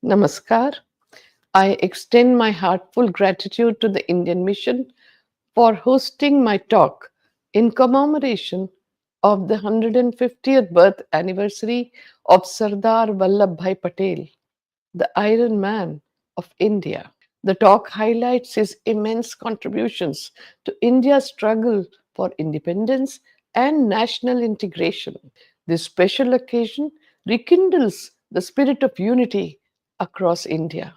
Namaskar. I extend my heartful gratitude to the Indian Mission for hosting my talk in commemoration of the 150th birth anniversary of Sardar Vallabhbhai Patel, the Iron Man of India. The talk highlights his immense contributions to India's struggle for independence and national integration. This special occasion rekindles the spirit of unity across India,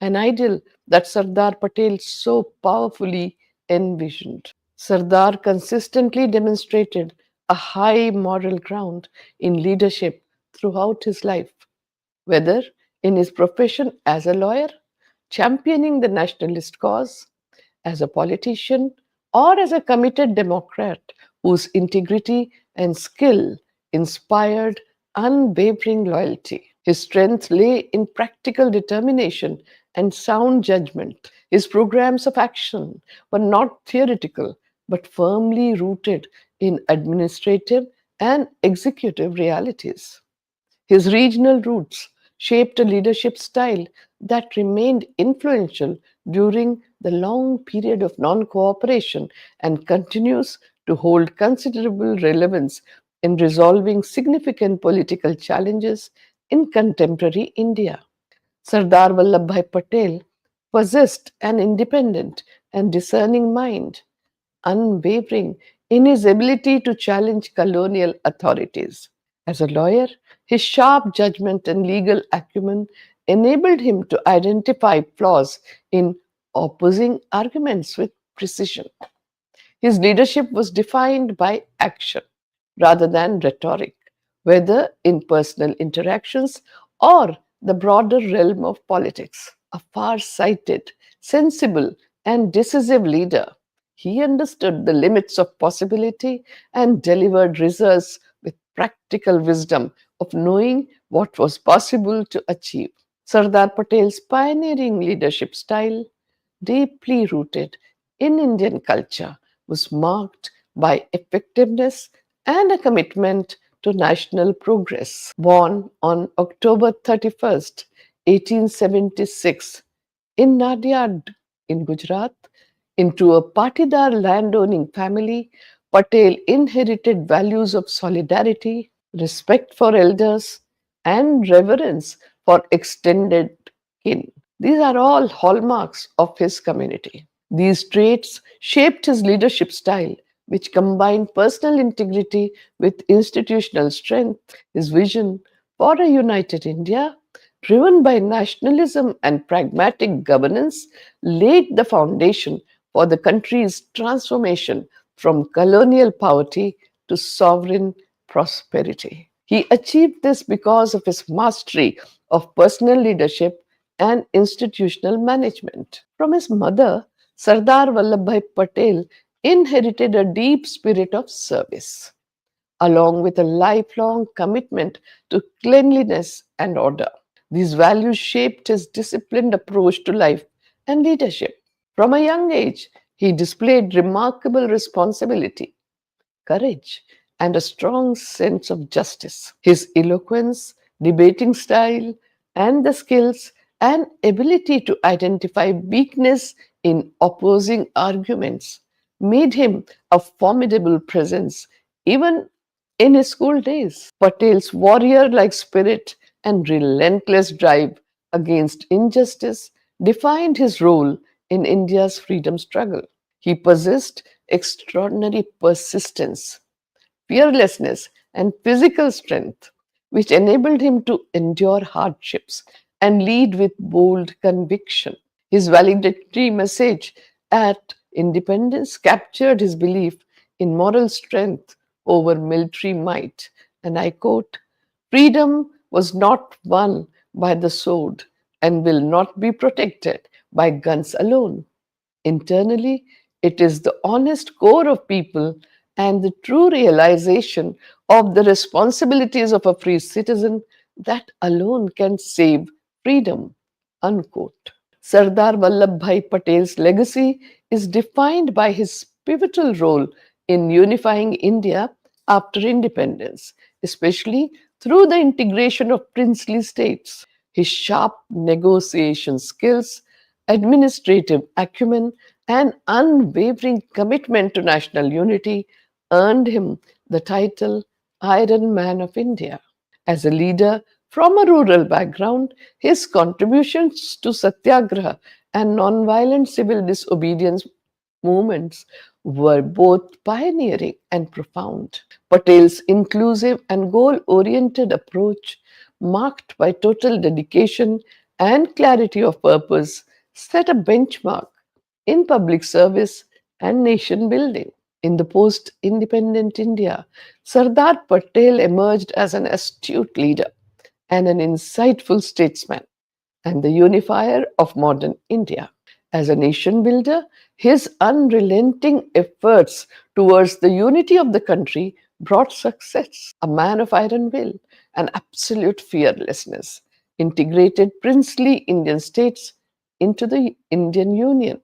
an ideal that Sardar Patel so powerfully envisioned. Sardar consistently demonstrated a high moral ground in leadership throughout his life, whether in his profession as a lawyer, championing the nationalist cause, as a politician, or as a committed Democrat whose integrity and skill inspired unwavering loyalty. His strength lay in practical determination and sound judgment. His programs of action were not theoretical but firmly rooted in administrative and executive realities. His regional roots shaped a leadership style that remained influential during the long period of non cooperation and continues to hold considerable relevance in resolving significant political challenges in contemporary India. Sardar Vallabhbhai Patel possessed an independent and discerning mind, unwavering in his ability to challenge colonial authorities. As a lawyer, his sharp judgment and legal acumen enabled him to identify flaws in opposing arguments with precision. His leadership was defined by action rather than rhetoric, whether in personal interactions or the broader realm of politics. A far sighted, sensible, and decisive leader, he understood the limits of possibility and delivered results with practical wisdom of knowing what was possible to achieve. Sardar Patel's pioneering leadership style, deeply rooted in Indian culture, was marked by effectiveness and a commitment to national progress. Born on October 31st, 1876, in Nadiad in Gujarat, into a patidar landowning family, Patel inherited values of solidarity, respect for elders, and reverence for extended kin. These are all hallmarks of his community. These traits shaped his leadership style, which combined personal integrity with institutional strength. His vision for a united India, driven by nationalism and pragmatic governance, laid the foundation for the country's transformation from colonial poverty to sovereign prosperity. He achieved this because of his mastery of personal leadership and institutional management. From his mother, Sardar Vallabhbhai Patel inherited a deep spirit of service, along with a lifelong commitment to cleanliness and order. These values shaped his disciplined approach to life and leadership. From a young age, he displayed remarkable responsibility, courage, and a strong sense of justice. His eloquence, debating style, and the skills and ability to identify weakness in opposing arguments made him a formidable presence even in his school days. Patel's warrior like spirit and relentless drive against injustice defined his role in India's freedom struggle. He possessed extraordinary persistence, fearlessness, and physical strength, which enabled him to endure hardships and lead with bold conviction. His valedictory message at independence captured his belief in moral strength over military might. And I quote, "Freedom was not won by the sword and will not be protected by guns alone. Internally, it is the honest core of people and the true realization of the responsibilities of a free citizen that alone can save freedom." Unquote. Sardar Vallabhbhai Patel's legacy is defined by his pivotal role in unifying India after independence, especially through the integration of princely states. His sharp negotiation skills, administrative acumen, and unwavering commitment to national unity earned him the title Iron Man of India. As a leader from a rural background, his contributions to satyagraha and nonviolent civil disobedience movements were both pioneering and profound. Patel's inclusive and goal oriented approach, marked by total dedication and clarity of purpose, set a benchmark in public service and nation building. In the post independent India, Sardar Patel emerged as an astute leader and an insightful statesman and the unifier of modern India. As a nation builder, his unrelenting efforts towards the unity of the country brought success. A man of iron will and absolute fearlessness, integrated princely Indian states into the Indian Union.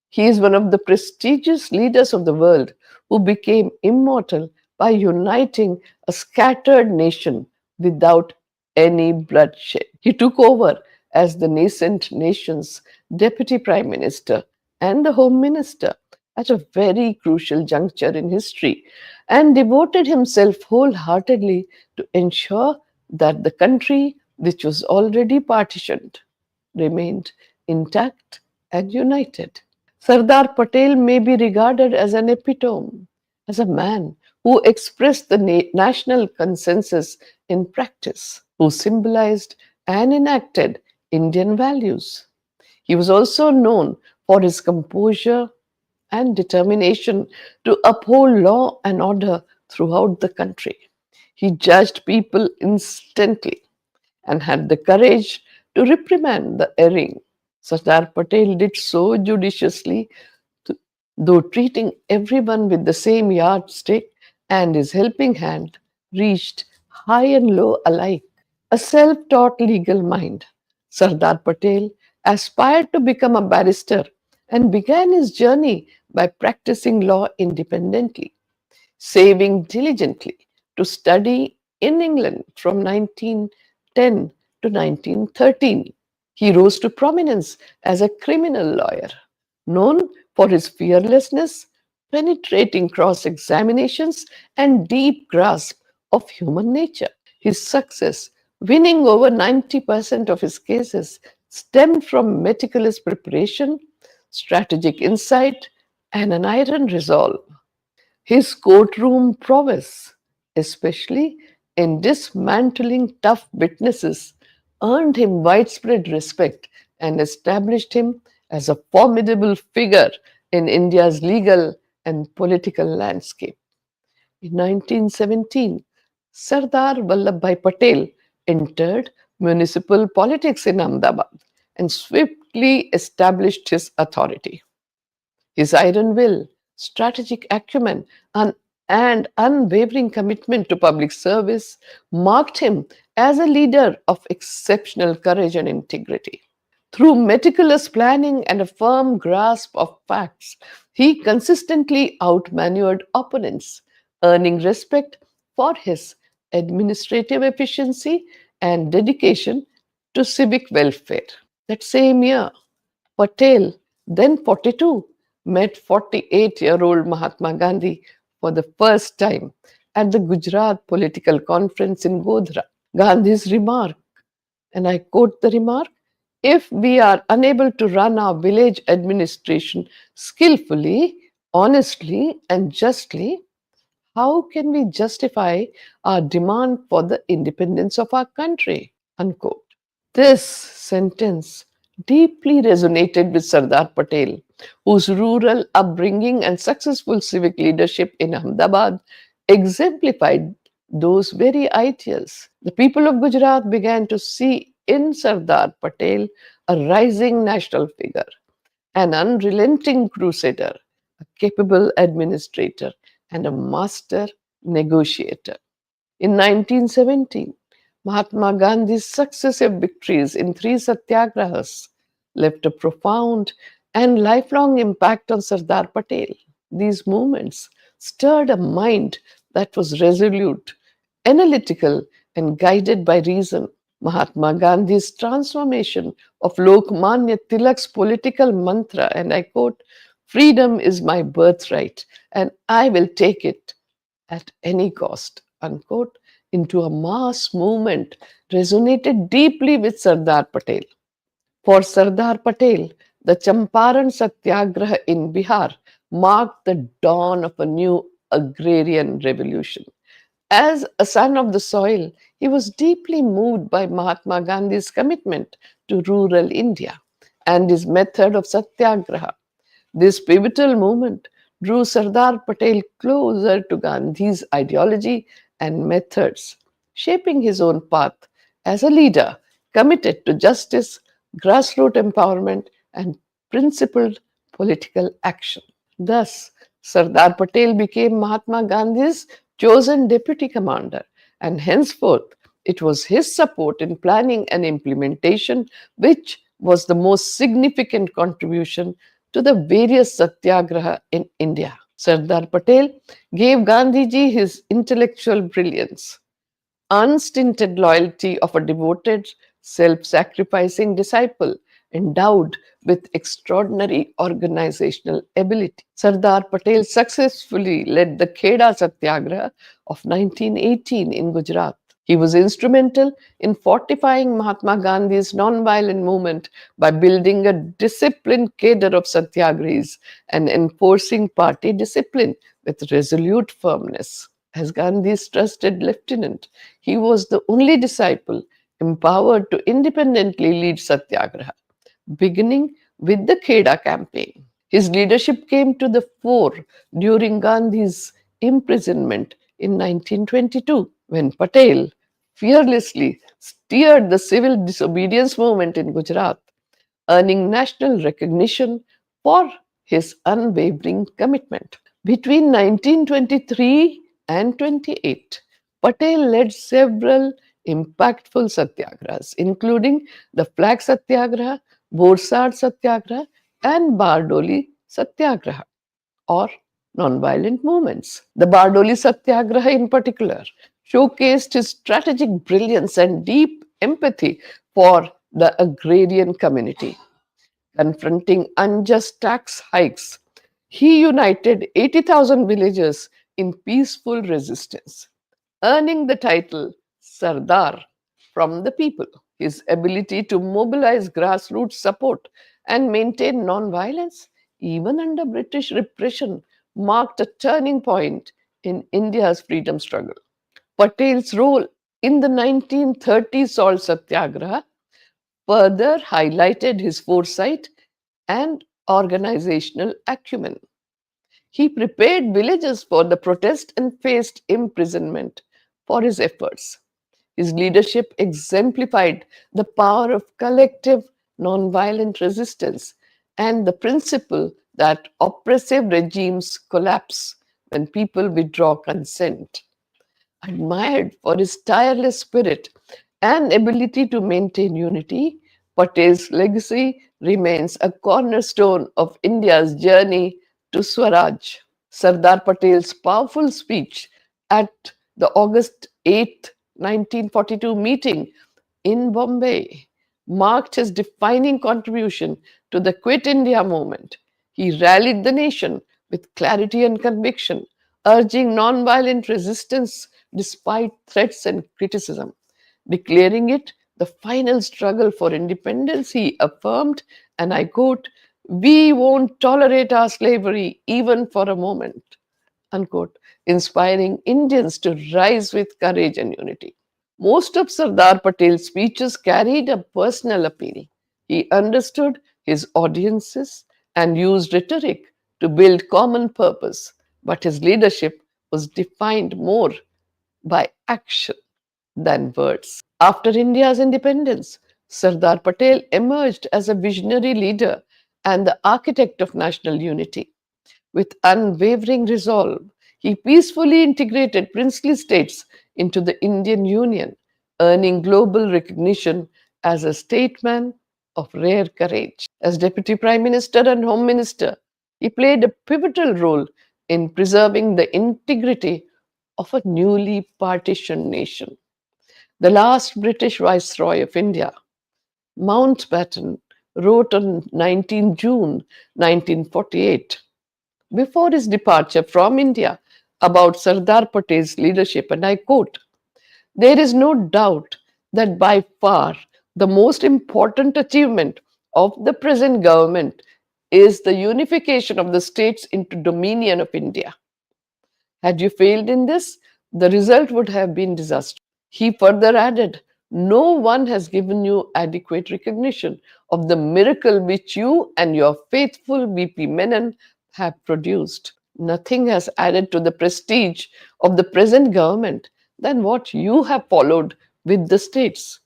He is one of the prestigious leaders of the world who became immortal by uniting a scattered nation without any bloodshed. He took over as the nascent nation's deputy prime minister and the home minister at a very crucial juncture in history and devoted himself wholeheartedly to ensure that the country, which was already partitioned, remained intact and united. Sardar Patel may be regarded as an epitome, as a man who expressed the national consensus in practice, who symbolized and enacted Indian values. He was also known for his composure and determination to uphold law and order throughout the country. He judged people instantly and had the courage to reprimand the erring. Sardar Patel did so judiciously, though treating everyone with the same yardstick, and his helping hand reached high and low alike. A self taught legal mind, Sardar Patel aspired to become a barrister and began his journey by practicing law independently, saving diligently to study in England from 1910 to 1913. He rose to prominence as a criminal lawyer, known for his fearlessness, penetrating cross examinations, and deep grasp of human nature. His success, winning over 90% of his cases, stemmed from meticulous preparation, strategic insight, and an iron resolve. His courtroom prowess, especially in dismantling tough witnesses, earned him widespread respect and established him as a formidable figure in India's legal and political landscape. In 1917, Sardar Vallabhbhai Patel entered municipal politics in Ahmedabad and swiftly established his authority. His iron will, strategic acumen, and unwavering commitment to public service marked him as a leader of exceptional courage and integrity. Through meticulous planning and a firm grasp of facts, he consistently outmaneuvered opponents, earning respect for his administrative efficiency and dedication to civic welfare. That same year, Patel, then 42, met 48-year-old Mahatma Gandhi for the first time at the Gujarat Political Conference in Godhra. Gandhi's remark, and I quote the remark: if we are unable to run our village administration skillfully, honestly, and justly, how can we justify our demand for the independence of our country? Unquote. This sentence deeply resonated with Sardar Patel, whose rural upbringing and successful civic leadership in Ahmedabad exemplified those very ideals. The people of Gujarat began to see in Sardar Patel a rising national figure, an unrelenting crusader, a capable administrator, and a master negotiator. In 1917, Mahatma Gandhi's successive victories in three satyagrahas left a profound and lifelong impact on Sardar Patel. These movements stirred a mind that was resolute, analytical, and guided by reason. Mahatma Gandhi's transformation of Lokmanya Tilak's political mantra, and I quote, "Freedom is my birthright, and I will take it at any cost," unquote, into a mass movement resonated deeply with Sardar Patel. For Sardar Patel, the Champaran Satyagraha in Bihar marked the dawn of a new agrarian revolution. As a son of the soil, he was deeply moved by Mahatma Gandhi's commitment to rural India and his method of satyagraha. This pivotal moment drew Sardar Patel closer to Gandhi's ideology and methods, shaping his own path as a leader committed to justice, grassroots empowerment, and principled political action. Thus, Sardar Patel became Mahatma Gandhi's chosen deputy commander, and henceforth it was his support in planning and implementation which was the most significant contribution to the various satyagraha in India. Sardar Patel gave Gandhiji his intellectual brilliance, unstinted loyalty of a devoted, self sacrificing disciple endowed with extraordinary organizational ability. Sardar Patel successfully led the Kheda Satyagraha of 1918 in Gujarat. He was instrumental in fortifying Mahatma Gandhi's non-violent movement by building a disciplined cadre of satyagrahis and enforcing party discipline with resolute firmness. As Gandhi's trusted lieutenant, he was the only disciple empowered to independently lead satyagraha, beginning with the Kheda campaign. His leadership came to the fore during Gandhi's imprisonment in 1922, when Patel fearlessly steered the civil disobedience movement in Gujarat, earning national recognition for his unwavering commitment. Between 1923 and 28, Patel led several impactful satyagrahas, including the Flag Satyagraha, Borsad Satyagraha, and Bardoli Satyagraha, or nonviolent movements. The Bardoli Satyagraha, in particular, showcased his strategic brilliance and deep empathy for the agrarian community. Confronting unjust tax hikes, he united 80,000 villagers in peaceful resistance, earning the title Sardar from the people. His ability to mobilize grassroots support and maintain non-violence, even under British repression, marked a turning point in India's freedom struggle. Patel's role in the 1930 Salt Satyagraha further highlighted his foresight and organizational acumen. He prepared villagers for the protest and faced imprisonment for his efforts. His leadership exemplified the power of collective nonviolent resistance and the principle that oppressive regimes collapse when people withdraw consent. Admired for his tireless spirit and ability to maintain unity, Patel's legacy remains a cornerstone of India's journey to Swaraj. Sardar Patel's powerful speech at the August 8, 1942 meeting in Bombay marked his defining contribution to the Quit India movement. He rallied the nation with clarity and conviction, urging nonviolent resistance despite threats and criticism. Declaring it the final struggle for independence, he affirmed, and I quote, "We won't tolerate our slavery even for a moment," unquote, inspiring Indians to rise with courage and unity. Most of Sardar Patel's speeches carried a personal appeal. He understood his audiences and used rhetoric to build common purpose, but his leadership was defined more by action than words. After India's independence, Sardar Patel emerged as a visionary leader and the architect of national unity. With unwavering resolve, he peacefully integrated princely states into the Indian Union, earning global recognition as a statesman of rare courage. As Deputy Prime Minister and Home Minister, he played a pivotal role in preserving the integrity of a newly partitioned nation. The last British Viceroy of India, Mountbatten, wrote on 19 June 1948, before his departure from India, about Sardar Patel's leadership, and I quote, "There is no doubt that by far the most important achievement of the present government is the unification of the states into Dominion of India. Had you failed in this, the result would have been disastrous." He further added, "No one has given you adequate recognition of the miracle which you and your faithful VP Menon have produced. Nothing has added to the prestige of the present government than what you have followed with the states."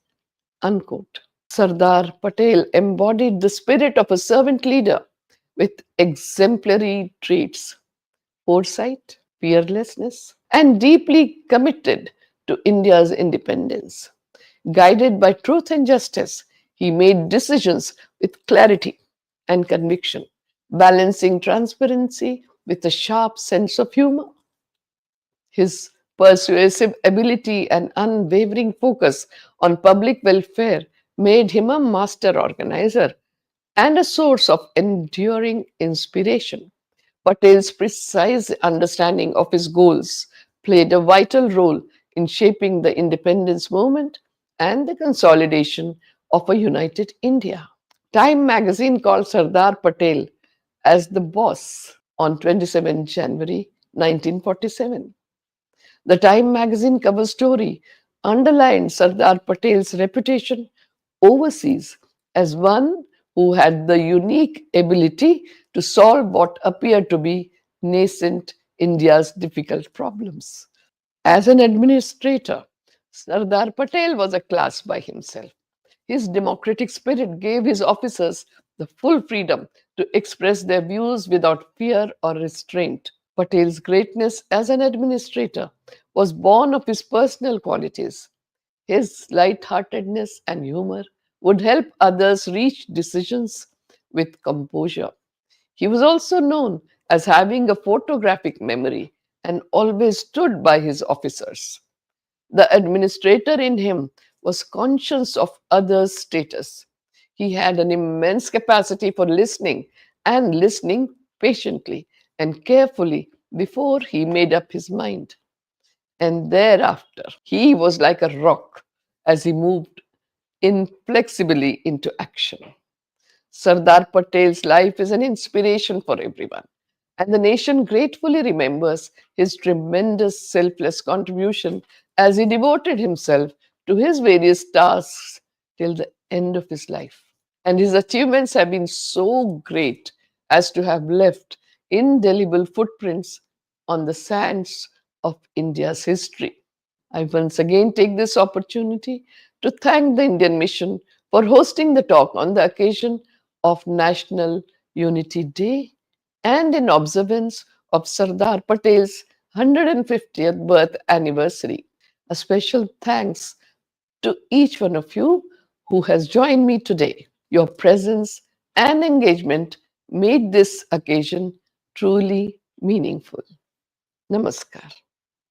Unquote. Sardar Patel embodied the spirit of a servant leader with exemplary traits: foresight, fearlessness, and deeply committed to India's independence. Guided by truth and justice, he made decisions with clarity and conviction, balancing transparency with a sharp sense of humor. His persuasive ability and unwavering focus on public welfare made him a master organizer and a source of enduring inspiration. Patel's precise understanding of his goals played a vital role in shaping the independence movement and the consolidation of a united India. Time magazine called Sardar Patel as the boss on 27 January 1947. The Time magazine cover story underlined Sardar Patel's reputation overseas as one who had the unique ability to solve what appeared to be nascent India's difficult problems. As an administrator, Sardar Patel was a class by himself. His democratic spirit gave his officers the full freedom to express their views without fear or restraint. Patel's greatness as an administrator was born of his personal qualities. His lightheartedness and humor would help others reach decisions with composure. He was also known as having a photographic memory and always stood by his officers. The administrator in him was conscious of others' status. He had an immense capacity for listening and listening patiently and carefully before he made up his mind. And thereafter, he was like a rock as he moved inflexibly into action. Sardar Patel's life is an inspiration for everyone, and the nation gratefully remembers his tremendous selfless contribution as he devoted himself to his various tasks till the end of his life. And his achievements have been so great as to have left indelible footprints on the sands of India's history. I once again take this opportunity to thank the Indian Mission for hosting the talk on the occasion of National Unity Day and in observance of Sardar Patel's 150th birth anniversary. A special thanks to each one of you who has joined me today. Your presence and engagement made this occasion truly meaningful. Namaskar.